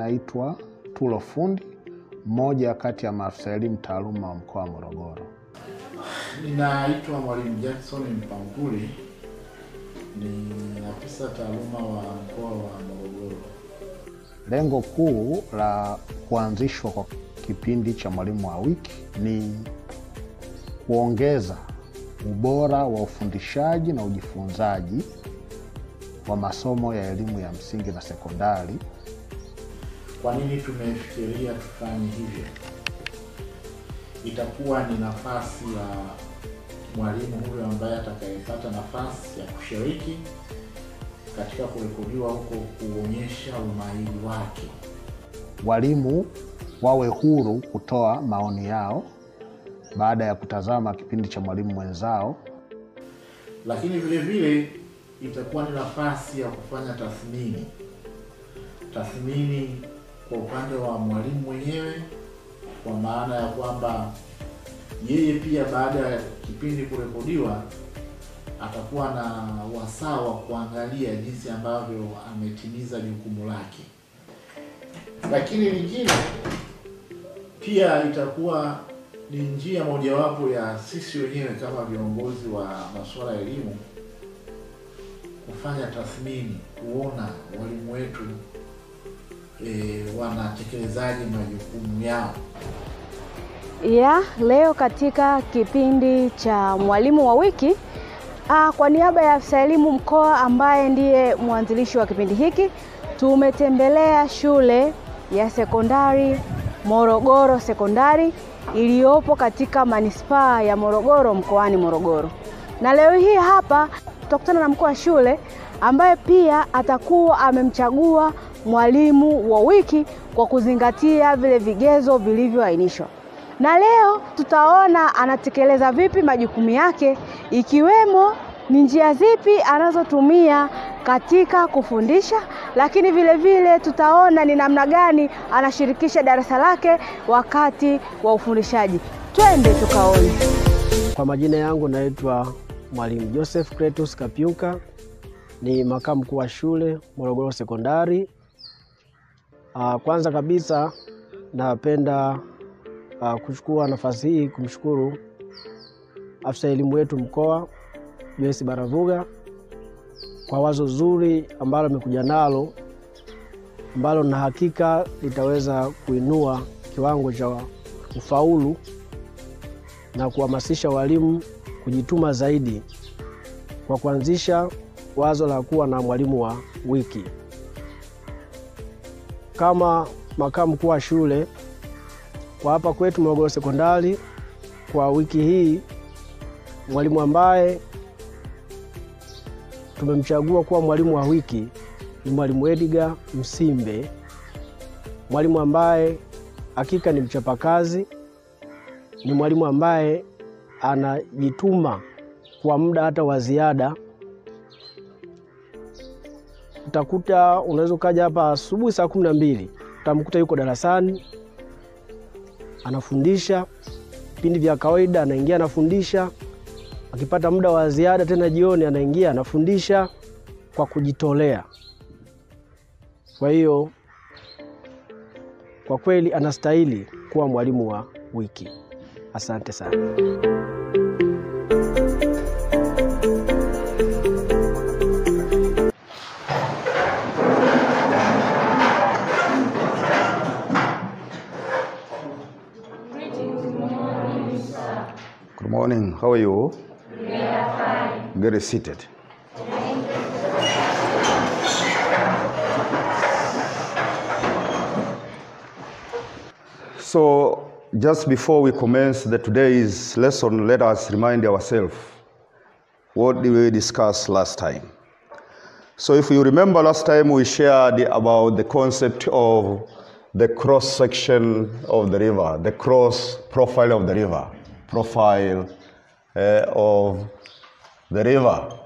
naitwa Tulo Fundi, mmoja kati ya maafisa elimu taaluma wa mkoa wa Morogoro. Ninaitwa Mwalimu Jackson Mpanguli, ni afisa taaluma wa mkoa wa Morogoro. Lengo kuu la kuanzishwa kwa kipindi cha Mwalimu wa Wiki ni kuongeza ubora wa ufundishaji na ujifunzaji wa masomo ya elimu ya msingi na sekondari. Kwa nini tumefikiria tufanye hivyo? Itakuwa ni nafasi ya mwalimu huyo ambaye atakayepata nafasi ya kushiriki katika kurekodiwa huko kuonyesha umahiri wake. Walimu wawe huru kutoa maoni yao baada ya kutazama kipindi cha mwalimu mwenzao. Lakini vile vile itakuwa ni nafasi ya kufanya tathmini kwa upande wa mwalimu mwenyewe, kwa maana ya kwamba yeye pia baada ya kipindi kurekodiwa atakuwa na wasaa wa kuangalia jinsi ambavyo ametimiza jukumu lake. Lakini lingine pia itakuwa ni njia mojawapo ya sisi wenyewe kama viongozi wa masuala ya elimu kufanya tathmini, kuona walimu wetu wanatekelezaje majukumu yao. Leo katika kipindi cha Mwalimu wa Wiki, kwa niaba ya afisa elimu mkoa ambaye ndiye mwanzilishi wa kipindi hiki, tumetembelea shule ya sekondari Morogoro Sekondari iliyopo katika manispaa ya Morogoro mkoani Morogoro. Na leo hii hapa tutakutana na mkuu wa shule ambaye pia atakuwa amemchagua mwalimu wa wiki kwa kuzingatia vile vigezo vilivyoainishwa. Na leo tutaona anatekeleza vipi majukumu yake, ikiwemo ni njia zipi anazotumia katika kufundisha, lakini vile vile tutaona ni namna gani anashirikisha darasa lake wakati wa ufundishaji. Twende tukaone. Kwa majina yangu naitwa Mwalimu Joseph Kretus Kapiuka, ni makamu mkuu wa shule Morogoro Sekondari. Kwanza kabisa napenda kuchukua nafasi hii kumshukuru afisa elimu wetu mkoa Joyce Baravuga kwa wazo zuri ambalo amekuja nalo, ambalo na hakika litaweza kuinua kiwango cha ufaulu na kuhamasisha walimu kujituma zaidi kwa kuanzisha wazo la kuwa na mwalimu wa wiki. Kama makamu mkuu wa shule kwa hapa kwetu Morogoro Sekondari, kwa wiki hii mwalimu ambaye tumemchagua kuwa mwalimu wa wiki ni mwalimu Edgar Simba, mwalimu ambaye hakika ni mchapakazi, ni mwalimu ambaye anajituma kwa muda hata wa ziada. Utakuta unaweza kaja hapa asubuhi saa 12, utamkuta yuko darasani anafundisha vipindi vya kawaida, anaingia anafundisha, akipata muda wa ziada tena jioni anaingia anafundisha kwa kujitolea. Kwa hiyo kwa kweli anastahili kuwa mwalimu wa wiki. Asante sana. Good morning. How are you? We are fine. Get seated. So, just before we commence today's lesson, let us remind ourselves, what did we discuss last time? So, if you remember last time, we shared about the concept of the cross-section of the river, the cross profile of the river, profile of the river,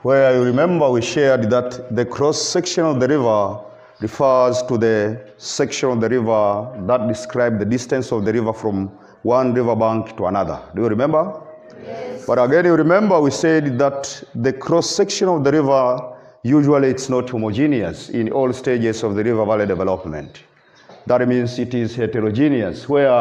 where you remember we shared that the cross-section of the river refers to the section of the river that describes the distance of the river from one river bank to another. Do you remember? Yes. But again, you remember we said that the cross-section of the river usually it's not homogeneous in all stages of the river valley development. That means it is heterogeneous, where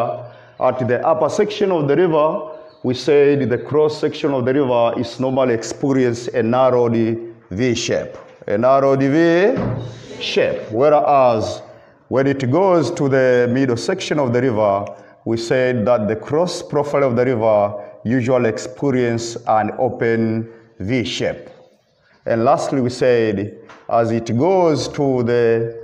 at the upper section of the river, we said the cross section of the river is normally experienced a narrowed V shape. A narrowed V shape. Whereas when it goes to the middle section of the river, we said that the cross profile of the river usually experience an open V shape. And lastly, we said as it goes to the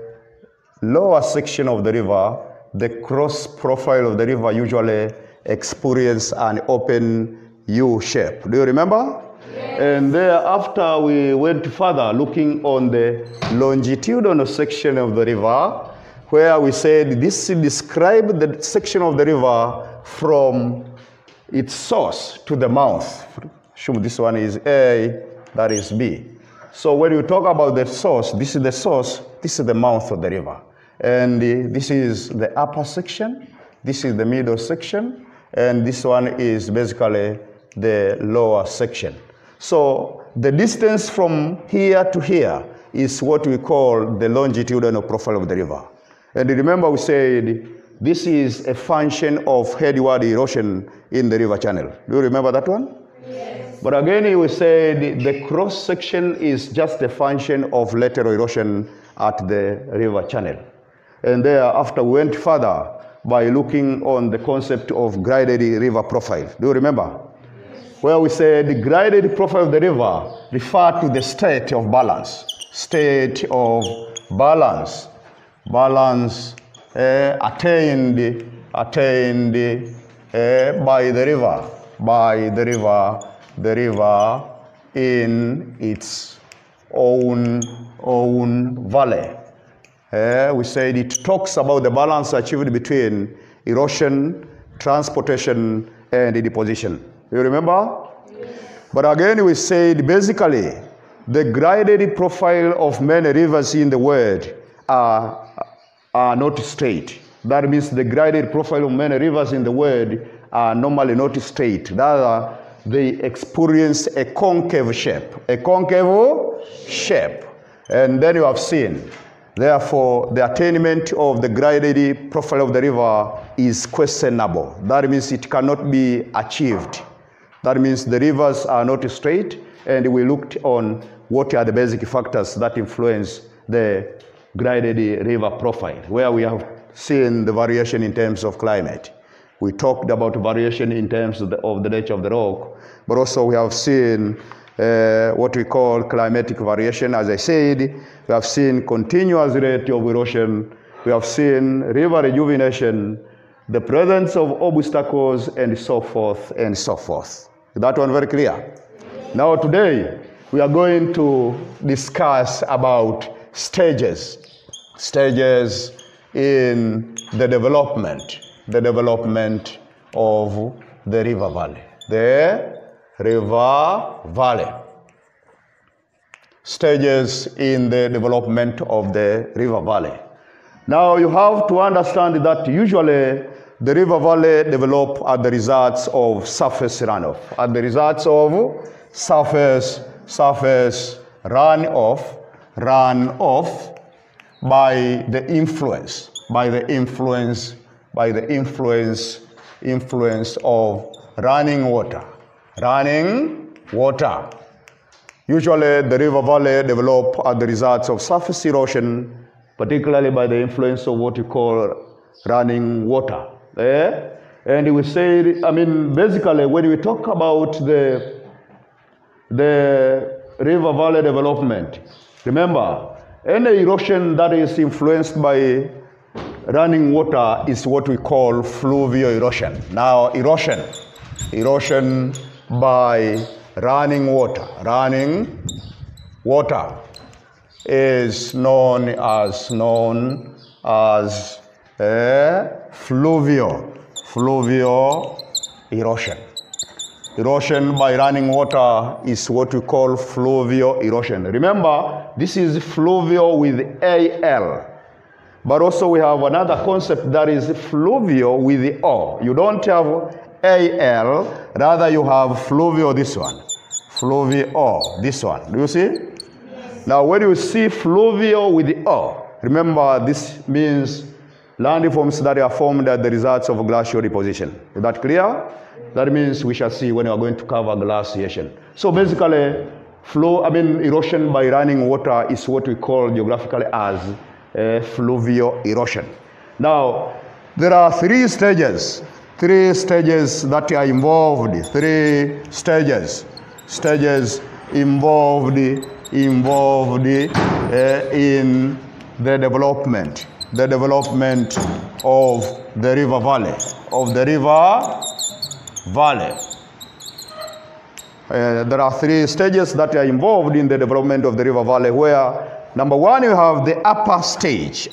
lower section of the river, the cross profile of the river usually experience an open U shape. Do you remember? Yes. And thereafter we went further looking on the longitudinal section of the river, where we said this describes the section of the river from its source to the mouth. This one is A, that is B. So when you talk about the source, this is the source, this is the mouth of the river. And this is the upper section, this is the middle section, and this one is basically the lower section. So the distance from here to here is what we call the longitudinal profile of the river. And remember we said this is a function of headward erosion in the river channel. Do you remember that one? Yes. But again we said the cross section is just a function of lateral erosion at the river channel. And thereafter we went further by looking on the concept of graded river profile. Do you remember? Yes. Where we said the graded profile of the river refer to the state of balance. State of balance. Balance attained by the river in its own valley. We said it talks about the balance achieved between erosion, transportation, and deposition. You remember? Yes. But again, we said basically the graded profile of many rivers in the world are not straight. That means the graded profile of many rivers in the world are normally not straight. Rather, they experience a concave shape. A concave shape. And then you have seen, therefore, the attainment of the graded profile of the river is questionable. That means it cannot be achieved. That means the rivers are not straight, and we looked on what are the basic factors that influence the graded river profile, where we have seen the variation in terms of climate. We talked about variation in terms of the nature of the rock, but also we have seen what we call climatic variation. As I said, we have seen continuous rate of erosion, we have seen river rejuvenation, the presence of obstacles, and so forth and so forth. Is that one very clear? Now today, we are going to discuss about stages in the development of the river valley. The river valley. Stages in the development of the river valley. Now you have to understand that usually the river valley develop as the results of surface runoff. As the results of surface runoff by the influence of running water. Usually the river valley develop as the results of surface erosion, particularly by the influence of what you call running water. And we say, basically when we talk about the river valley development, remember, any erosion that is influenced by running water is what we call fluvial erosion. Now, erosion by running water is known as fluvial erosion. Erosion by running water is what we call fluvial erosion. Remember, this is fluvial with AL. But also we have another concept that is fluvial with the O. You don't have AL, rather you have fluvial this one. Fluvial, this one. Do you see? Yes. Now, when you see fluvial with the O, remember this means landforms that are formed as the results of glacial deposition. Is that clear? That means we shall see when we are going to cover glaciation. So basically, erosion by running water is what we call geographically as fluvial erosion. Now, there are three stages that are involved, involved in the development of the river valley, there are three stages that are involved in the development of the river valley, where number one, you have the upper stage.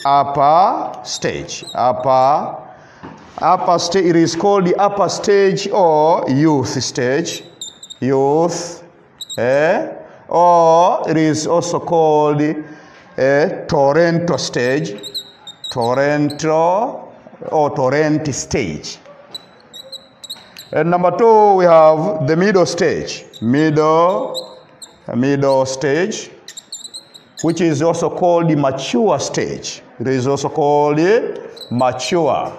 It is called the upper stage or youth stage. Or it is also called a torrent stage. Torrent stage. And number two, we have the middle stage. Middle stage, which is also called the mature stage. It is also called the mature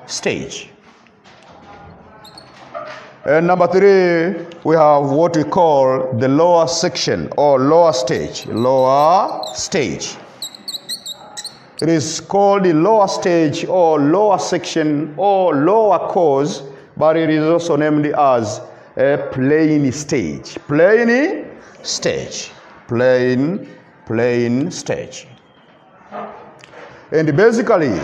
stage. And number three, we have what we call the lower section or lower stage. It is called the lower stage or lower section or lower course, but it is also named as a plain stage. Plain stage. And basically,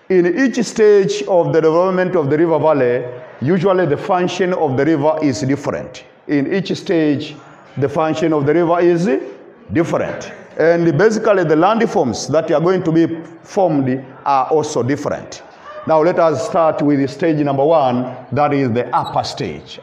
in each stage of the development of the river valley, usually the function of the river is different. In each stage, the function of the river is different. And basically, the landforms that are going to be formed are also different. Now, let us start with stage number one, that is the upper stage.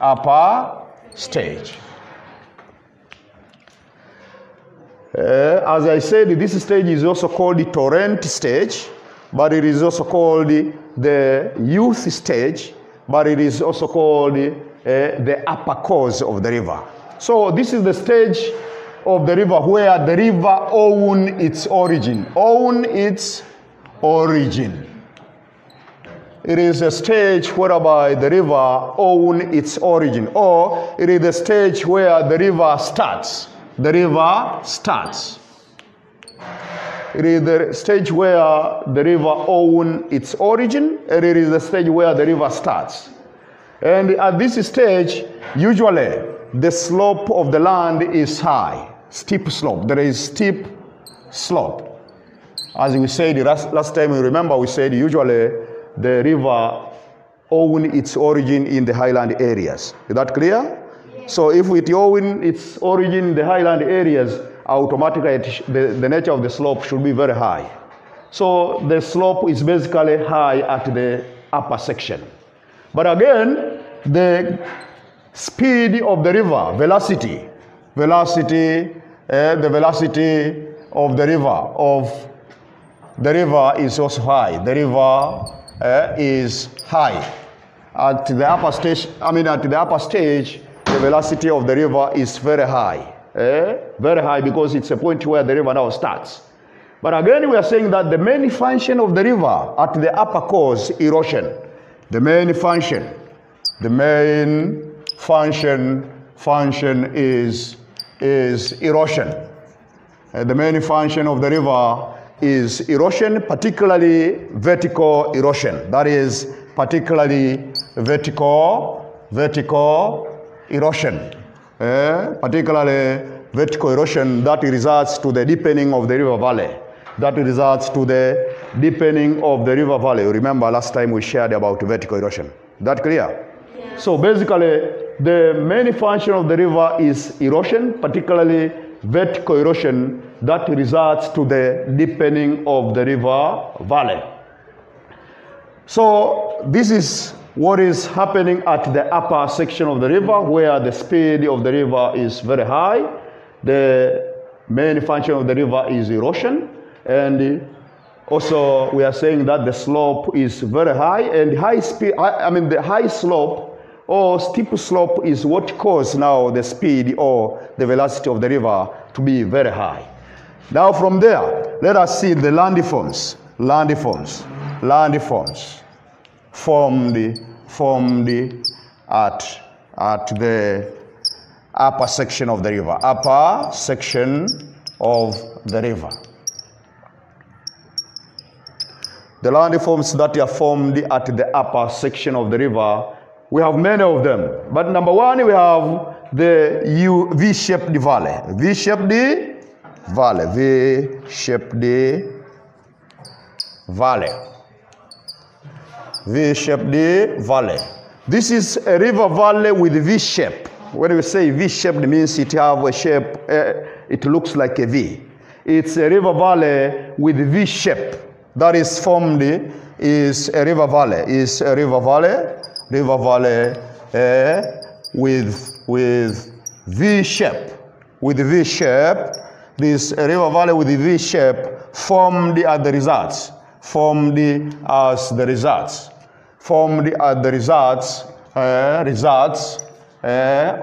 As I said, this stage is also called the torrent stage, but it is also called the youth stage, but it is also called the upper course of the river. So this is the stage of the river where the river owns its origin. It is a stage whereby the river owns its origin, or it is the stage where the river starts. It is the stage where the river owns its origin, and it is the stage where the river starts. And at this stage, usually the slope of the land is high, steep slope. There is steep slope. As we said last time, you remember we said usually the river owns its origin in the highland areas. Is that clear? So if it owns its origin in the highland areas, automatically the nature of the slope should be very high. So the slope is basically high at the upper section. But again, the speed of the river, the velocity of the river is also high. The river is high. At the upper stage, the velocity of the river is very high. Very high, because it's a point where the river now starts. But again, we are saying that the main function of the river at the upper course, erosion. The main function is erosion. The main function of the river is erosion, particularly vertical erosion. That is particularly vertical erosion. Particularly vertical erosion that results to the deepening of the river valley. Remember last time we shared about vertical erosion. That clear? Yeah. So basically, the main function of the river is erosion, particularly vertical erosion that results to the deepening of the river valley. So this is what is happening at the upper section of the river, where the speed of the river is very high. The main function of the river is erosion, and also we are saying that the slope is very high, and the high slope or steep slope is what causes now the speed or the velocity of the river to be very high. Now from there, let us see the landforms. Landforms formed at the upper section of the river. Upper section of the river. The landforms that are formed at the upper section of the river, we have many of them. But number one, we have the V-shaped valley. V-shaped valley. V-shaped valley. V-shaped valley. This is a river valley with V-shape. When we say V-shaped, it means it have a shape, it looks like a V. It's a river valley with V-shape. That is formed is a river valley. Is a river valley with V-shape. With V-shape. This river valley with V-shape formed at the results. Formed as the results. Formed at the results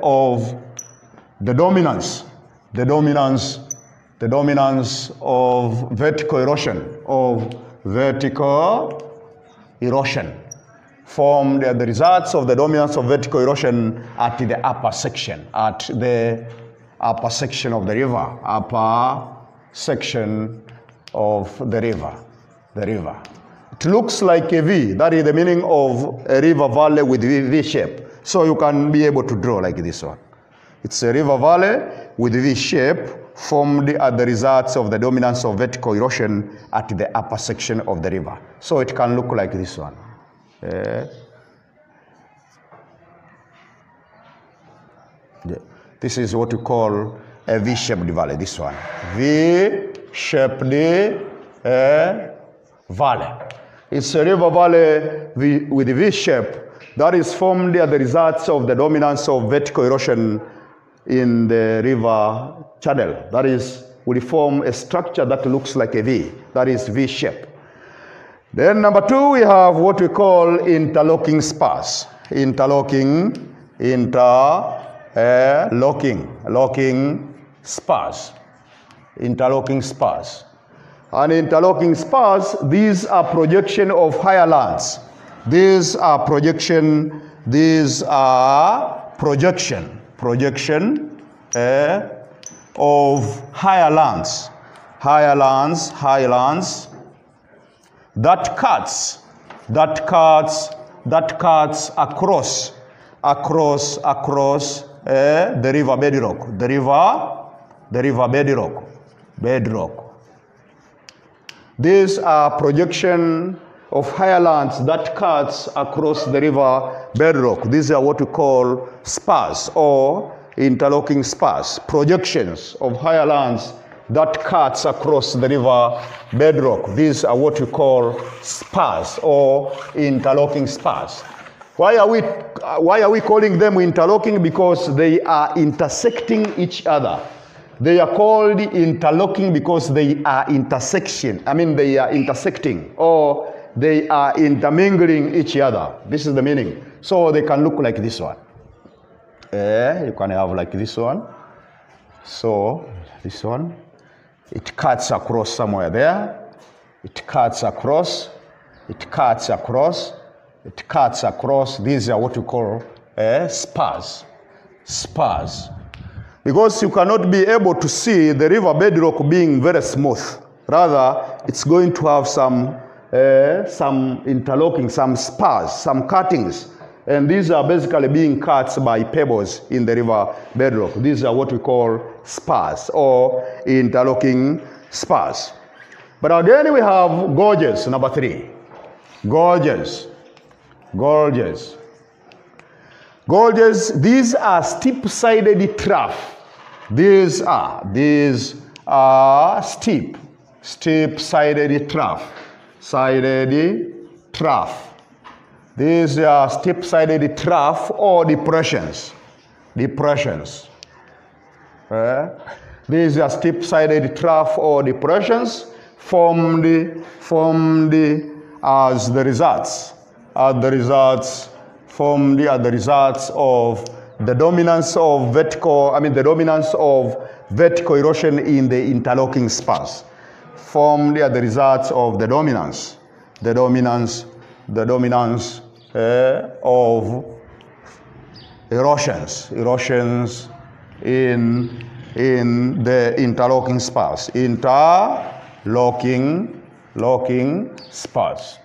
of the dominance of vertical erosion, formed the results of the dominance of vertical erosion at the upper section of the river, upper section of the river. It looks like a V. That is the meaning of a river valley with V shape. So you can be able to draw like this one. It's a river valley with V shape formed at the results of the dominance of vertical erosion at the upper section of the river. So it can look like this one. This is what we call a V-shaped valley, this one. V-shaped valley. It's a river valley with a V-shape that is formed at the results of the dominance of vertical erosion in the river channel. That is, will form a structure that looks like a V. That is V-shape. Then number two, we have what we call interlocking spars. Interlocking spars. Interlocking spars. And interlocking spars, these are projection of higher lands. These are projection of higher lands that cuts across the river bedrock. These are projection of higher lands that cuts across the river bedrock. These are what we call spars or interlocking spars. Projections of higher lands that cuts across the river bedrock. These are what we call spars or interlocking spars. Why are we calling them interlocking? Because they are intersecting each other. They are called interlocking because they are they are intersecting or they are intermingling each other. This is the meaning. So they can look like this one. You can have like this one. So this one, it cuts across somewhere there. It cuts across. It cuts across. It cuts across. These are what we call spars. Spars. Because you cannot be able to see the river bedrock being very smooth. Rather, it's going to have some interlocking, some spars, some cuttings. And these are basically being cut by pebbles in the river bedrock. These are what we call spars or interlocking spars. But again, we have gorges, number 3. Gorges. These are steep-sided trough. These are steep-sided trough. These are steep-sided trough or depressions. These are steep-sided trough or depressions formed as the results formed are the results of the dominance of vertical erosion in the interlocking spars. Formed are the results of the dominance of erosions in the interlocking spars. Interlocking spars.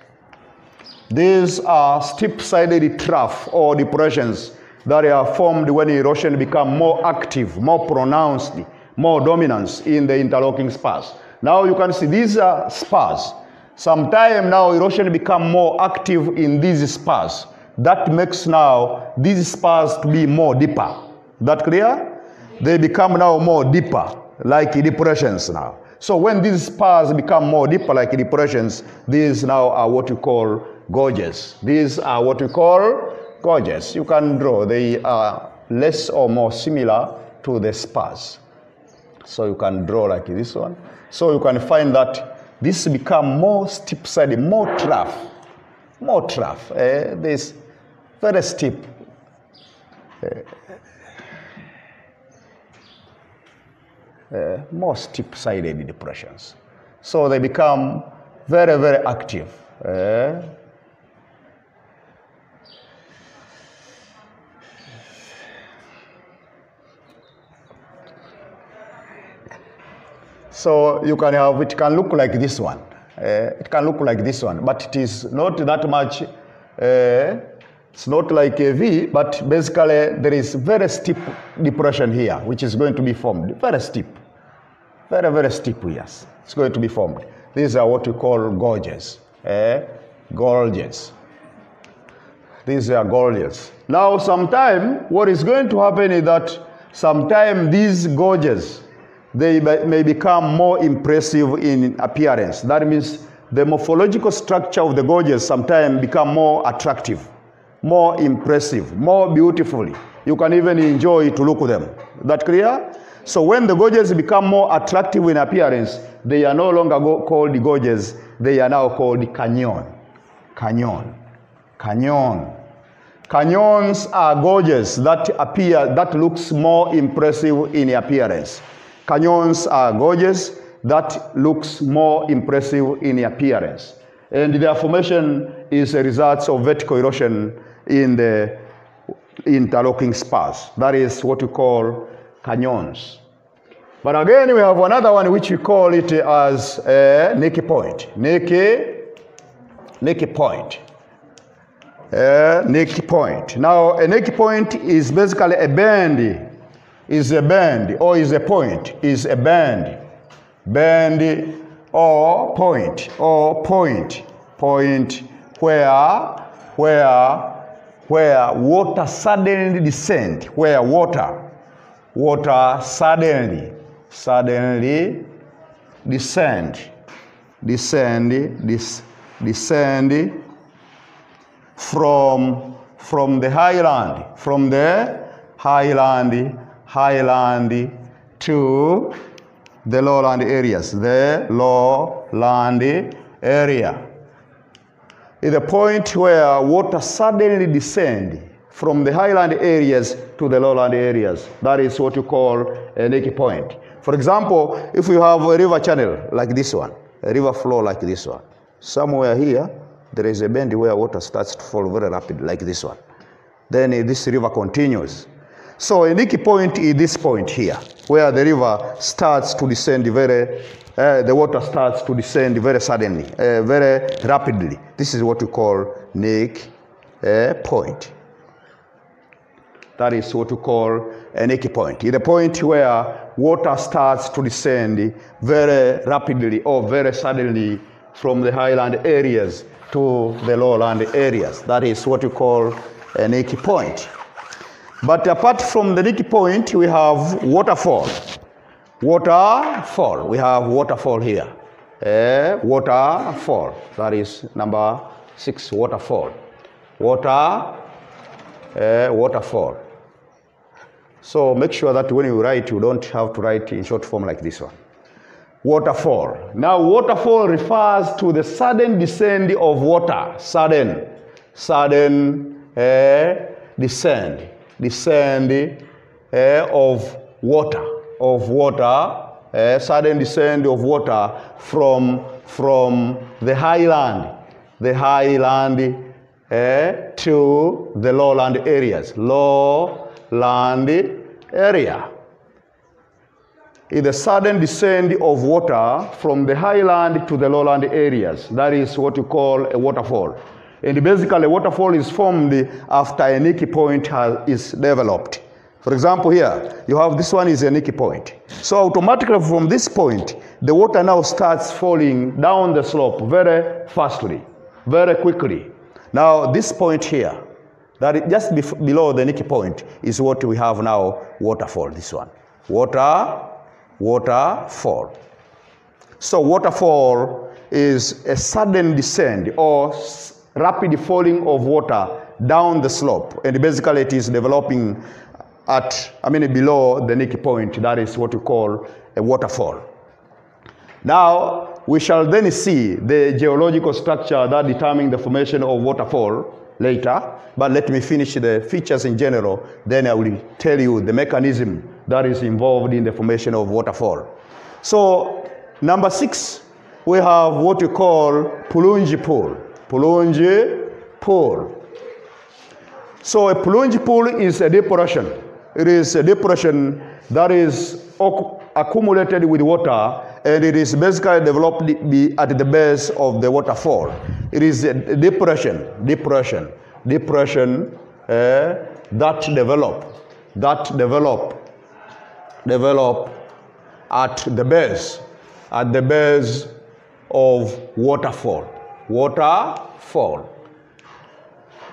These are steep-sided trough or depressions that are formed when erosion becomes more active, more pronounced, more dominance in the interlocking spars. Now you can see these are spars. Sometime now erosion become more active in these spars. That makes now these spars to be more deeper. That clear? They become now more deeper, like depressions now. So when these spars become more deeper, like depressions, these now are what you call gorges. These are what we call gorges. You can draw. They are less or more similar to the spars. So you can draw like this one. So you can find that this become more steep-sided, more trough. This very steep. More steep-sided depressions. So they become very, very active. So you can have, it can look like this one. It can look like this one, but it is not that much. It's not like a V, but basically there is very steep depression here, which is going to be formed. Very steep. Very, very steep, yes. It's going to be formed. These are what we call gorges. Gorges. These are gorges. Now, sometime, what is going to happen is that sometime these gorges, they may become more impressive in appearance. That means the morphological structure of the gorges sometimes become more attractive, more impressive, more beautifully. You can even enjoy to look at them. That clear? So when the gorges become more attractive in appearance, they are no longer called gorges. They are now called canyon. Canyons are gorges that looks more impressive in appearance. Canyons are gorges that looks more impressive in appearance. And their formation is a result of vertical erosion in the interlocking spars. That is what we call canyons. But again, we have another one which we call it as a Nicky Point. Nicky Point. Nicky Point. Now, a Nicky Point is basically a bend. Is a bend or is a point. Is a bend. Bend or point. Point where water suddenly descend. Where water suddenly descend from the highland to the lowland areas. The lowland area is a point where water suddenly descend from the highland areas to the lowland areas. That is what you call a Nicky Point. For example, if you have a river channel like this one, a river flow like this one, somewhere here there is a bend where water starts to fall very rapid like this one. Then this river continues. So a Nicky Point is this point here, where the river starts to descend the water starts to descend very suddenly, very rapidly. This is what we call Nicky Point. That is what we call a Nicky Point. It's a point where water starts to descend very rapidly or very suddenly from the highland areas to the lowland areas. That is what we call a Nicky Point. But apart from the Nicky Point, we have waterfall. Waterfall. We have waterfall here. Waterfall. That is number 6, waterfall. Waterfall. So make sure that when you write, you don't have to write in short form like this one. Waterfall. Now, waterfall refers to the sudden descent of water. Sudden descend of water, sudden descent of water from the highland to the lowland areas. Lowland area. Is the sudden descent of water from the highland to the lowland areas. That is what you call a waterfall. And basically, a waterfall is formed after a nicky point is developed. For example, here, you have this one is a nicky point. So automatically from this point, the water now starts falling down the slope very fastly, very quickly. Now, this point here, that is just below the nicky point, is what we have now, waterfall, this one. Waterfall. So waterfall is a sudden descent or rapid falling of water down the slope. And basically it is developing below the nicky point. That is what we call a waterfall. Now, we shall then see the geological structure that determines the formation of waterfall later. But let me finish the features in general. Then I will tell you the mechanism that is involved in the formation of waterfall. So, number 6, we have what we call plunge pool. Plunge pool. So, a plunge pool is a depression. It is a depression that is accumulated with water, and it is basically developed at the base of the waterfall. It is a depression that develop at the base of waterfall.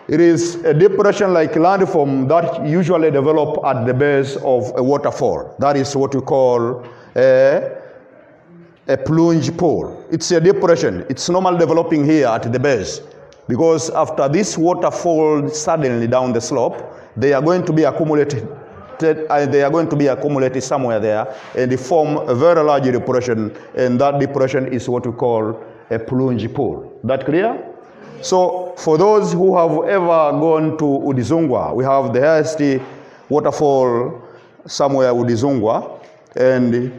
It is a depression like landform that usually develop at the base of a waterfall. That is what we call a plunge pool. It's a depression. It's normally developing here at the base, because after this water falls suddenly down the slope, they are going to be accumulated somewhere there, and they form a very large depression, and that depression is what we call a plunge pool. That clear? So for those who have ever gone to Udzungwa, we have the highest waterfall somewhere Udzungwa, and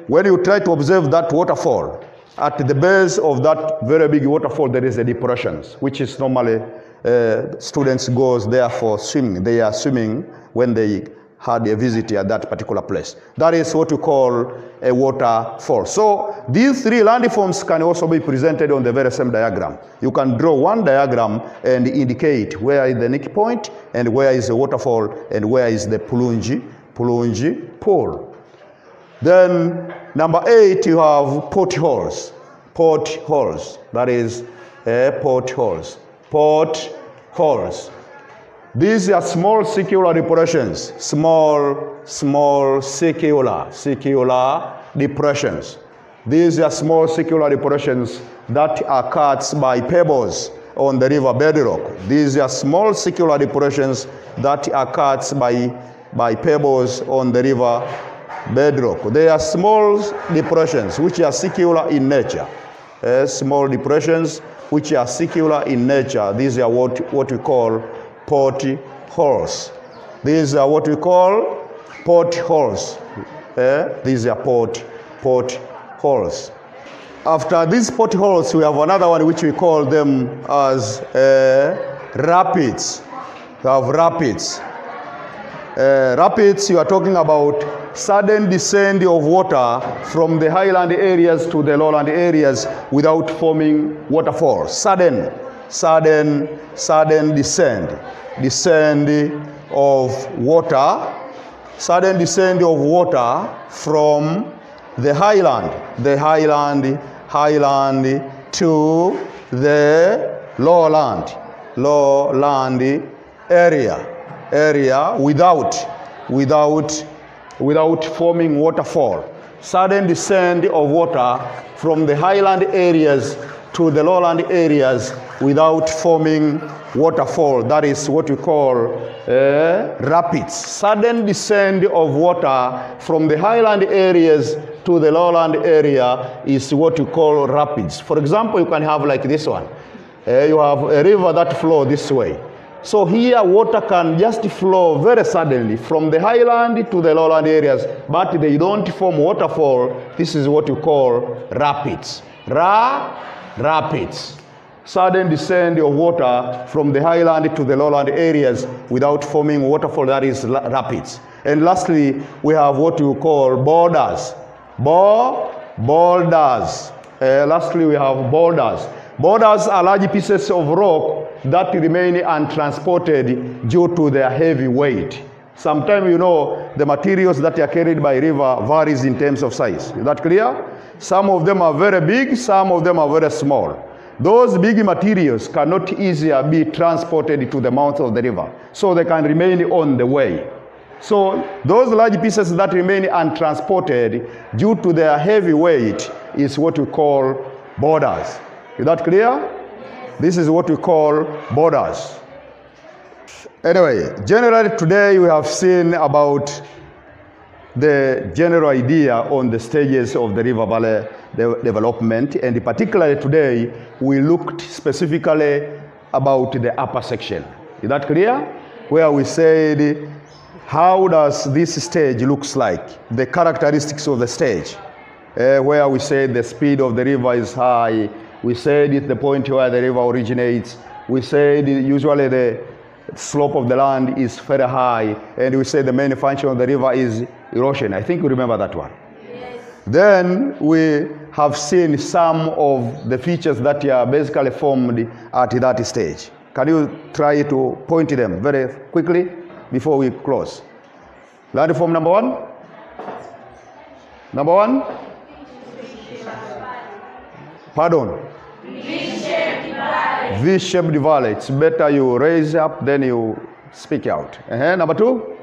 when you try to observe that waterfall, at the base of that very big waterfall there is a depression, which is normally students goes there for swimming. They are swimming when they had a visit at that particular place. That is what we call a waterfall. So these three landforms can also be presented on the very same diagram. You can draw one diagram and indicate where is the nicky point, and where is the waterfall, and where is the plunge pool. Then number 8, you have potholes. That is potholes. These are small circular depressions. Small circular depressions. These are small circular depressions that are cut by pebbles on the river bedrock. These are small circular depressions that are cut by pebbles on the river bedrock. They are small depressions which are circular in nature. Small depressions which are circular in nature. These are what we call potholes. These are what we call potholes. These are potholes. After these potholes, we have another one which we call them as rapids. We have rapids. Rapids, you are talking about sudden descent of water from the highland areas to the lowland areas without forming waterfalls. Sudden descent of water from the highland to the lowland area without forming waterfall. Sudden descent of water from the highland areas to the lowland areas without forming waterfall. That is what we call rapids. Sudden descent of water from the highland areas to the lowland area is what we call rapids. For example, you can have like this one. You have a river that flows this way. So here water can just flow very suddenly from the highland to the lowland areas, but they don't form waterfall. This is what you call rapids. Rapids. Sudden descent of water from the highland to the lowland areas without forming waterfall, that is rapids. And lastly, we have what you call boulders. Boulders. Lastly, we have boulders. Boulders are large pieces of rock that remain untransported due to their heavy weight. Sometimes, you know, the materials that are carried by river varies in terms of size. Is that clear? Some of them are very big, some of them are very small. Those big materials cannot easily be transported to the mouth of the river, so they can remain on the way. So those large pieces that remain untransported due to their heavy weight is what we call boulders. Is that clear? This is what we call boulders. Anyway, generally today we have seen about the general idea on the stages of the river valley development, and particularly today we looked specifically about the upper section. Is that clear? Where we said, how does this stage looks like? The characteristics of the stage. Where we said the speed of the river is high. We said it's the point where the river originates. We said usually the slope of the land is very high. And we said the main function of the river is erosion. I think you remember that one. Yes. Then we have seen some of the features that are basically formed at that stage. Can you try to point to them very quickly before we close? Landform number one? Number one? Pardon? V-shaped valley. V-shaped valley. It's better you raise up, then you speak out. Number two?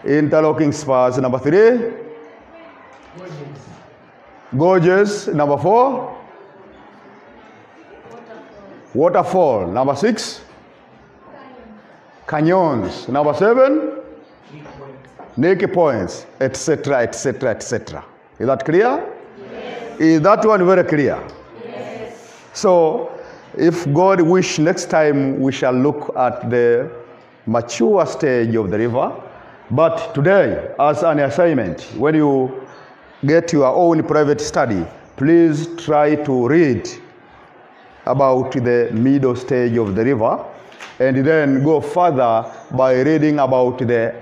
Interlocking spars. Number three? Gorges. Number four? Waterfall. Number six? Canyons. Number seven? Naked points, etc., etc., etc. Is that clear? Yes. Is that one very clear? Yes. So, if God wish, next time we shall look at the mature stage of the river. But today, as an assignment, when you get your own private study, please try to read about the middle stage of the river, and then go further by reading about the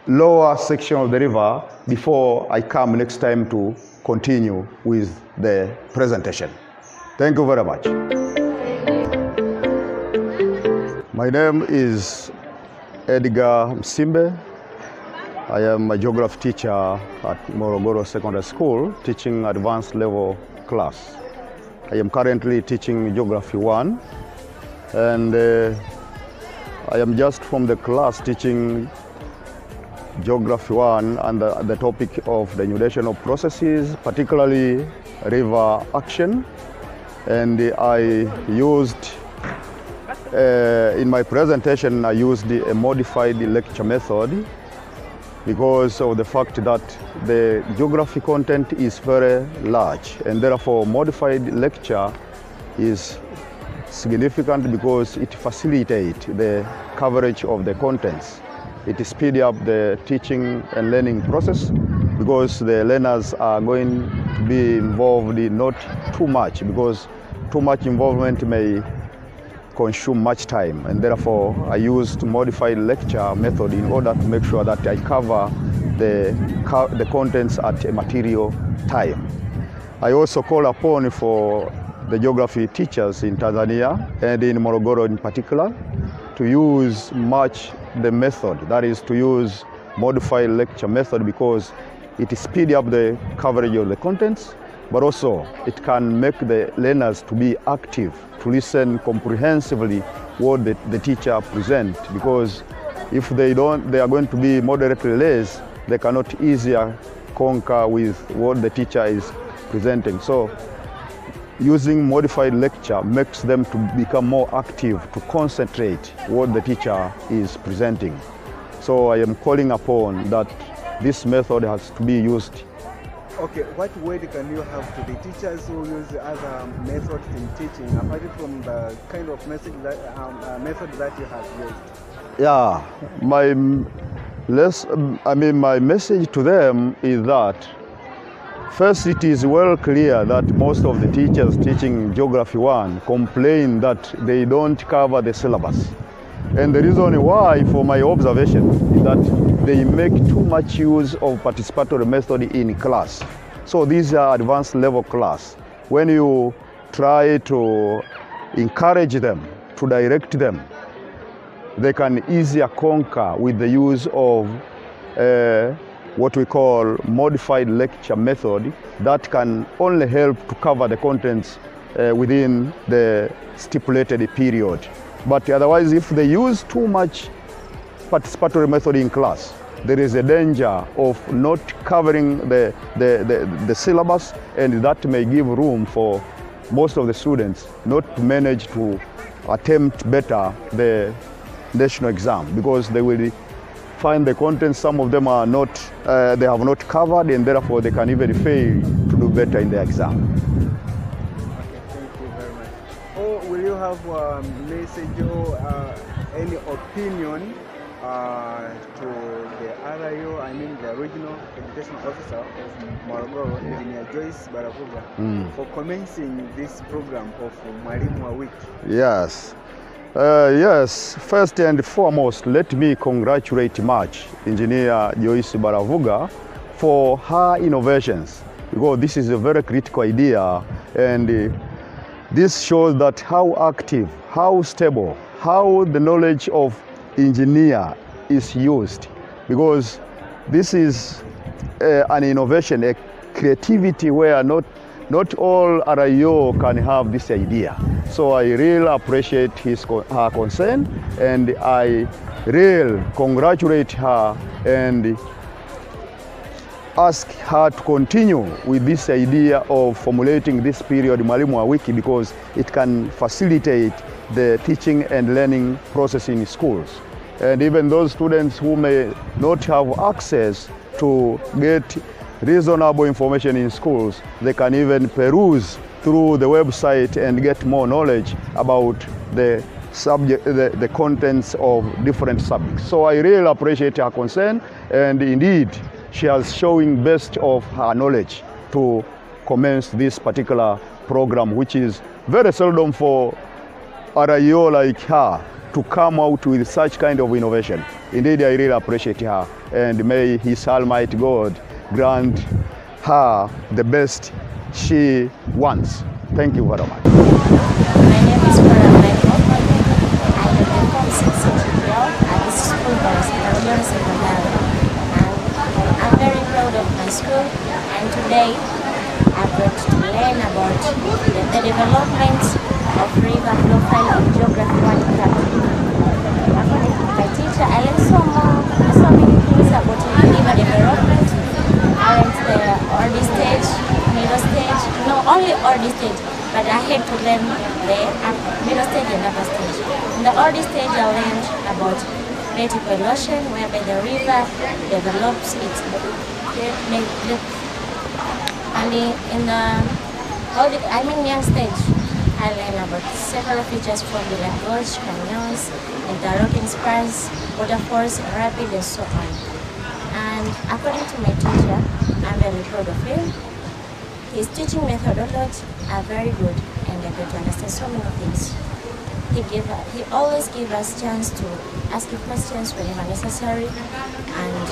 lower section of the river before I come next time to continue with the presentation. Thank you very much. My name is Edgar Simba. I am a geography teacher at Morogoro Secondary School, teaching advanced level class. I am currently teaching Geography 1, and I am just from the class teaching Geography 1 and the topic of the denudation of processes, particularly river action. And I used, in my presentation, I used a modified lecture method because of the fact that the geography content is very large, and therefore modified lecture is significant because it facilitates the coverage of the contents. It speeds up the teaching and learning process because the learners are going to be involved in not too much, because too much involvement may consume much time, and therefore I used modified lecture method in order to make sure that I cover the contents at a material time. I also call upon for the geography teachers in Tanzania and in Morogoro in particular to use much the method, that is to use modified lecture method, because it speeds up the coverage of the contents, but also it can make the learners to be active, to listen comprehensively what the teacher presents, because if they don't, they are going to be moderately less, they cannot easier conquer with what the teacher is presenting. So using modified lecture makes them to become more active, to concentrate what the teacher is presenting. So I am calling upon that this method has to be used Okay, what word can you have to the teachers who use other methods in teaching, apart from the kind of method that you have used? Yeah, my message to them is that first, it is well clear that most of the teachers teaching Geography 1 complain that they don't cover the syllabus. And the reason why, for my observation, is that they make too much use of participatory method in class. So these are advanced level class. When you try to encourage them, to direct them, they can easier conquer with the use of what we call modified lecture method that can only help to cover the contents within the stipulated period. But otherwise, if they use too much participatory method in class, there is a danger of not covering the syllabus, and that may give room for most of the students not to manage to attempt better the national exam, because they will find the contents, some of them are not, they have not covered, and therefore they can even fail to do better in the exam. Okay, thank you very much. Or will you have a message or any opinion to the RIO, I mean the Regional Education Officer of Morogoro, Engineer Joyce Baravuga, for commencing this program of Mwalimu wa Wiki? Yes. Yes, first and foremost, let me congratulate much Engineer Joyce Baravuga for her innovations, because this is a very critical idea, and this shows that how active, how stable, how the knowledge of engineer is used, because this is an innovation, a creativity where not all RIO can have this idea. So I really appreciate her concern, and I really congratulate her and ask her to continue with this idea of formulating this period Mwalimu wa Wiki, because it can facilitate the teaching and learning process in schools. And even those students who may not have access to get reasonable information in schools, they can even peruse through the website and get more knowledge about the subject, the contents of different subjects. So I really appreciate her concern, and indeed she has showing best of her knowledge to commence this particular program, which is very seldom for RIO like her to come out with such kind of innovation. Indeed, I really appreciate her, and may His Almighty God grant her the best she wants. Thank you very much. My name is Mwalimu. I'm a Form 6 girl at the school by Sekondari. I'm very proud of my school, and today I've got to learn about the development of river profile in Geography 1 chapter. According to my teacher, I learned so many things about river development. I went the early stage, middle stage, no, only early stage, but I had to learn the middle stage and upper stage. In the early stage, I learned about vertical erosion, whereby the river develops its and in the young stage, I learned about several features from the gorge, canals, interlocking spurs, waterfalls, rapid, and so on. And according to my teacher, I'm very proud of him. His teaching methodology are very good, and I get to understand so many things. He always gives us chance to ask questions whenever necessary, and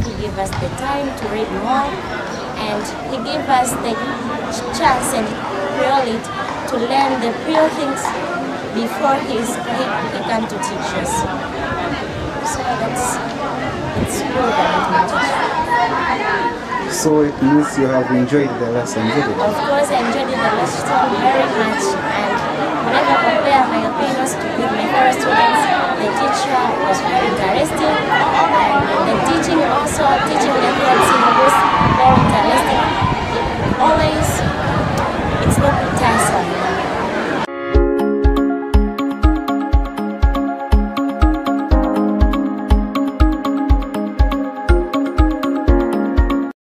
he gives us the time to read more, and he gives us the chance and priority to learn the real things before he comes to teach us. So it's good about my teacher. So it means you have enjoyed the lesson, did you? Of course, I enjoyed the lesson very much, and whenever I compare my opinions with my fellow students, the teacher was very interesting, and the teaching methods in the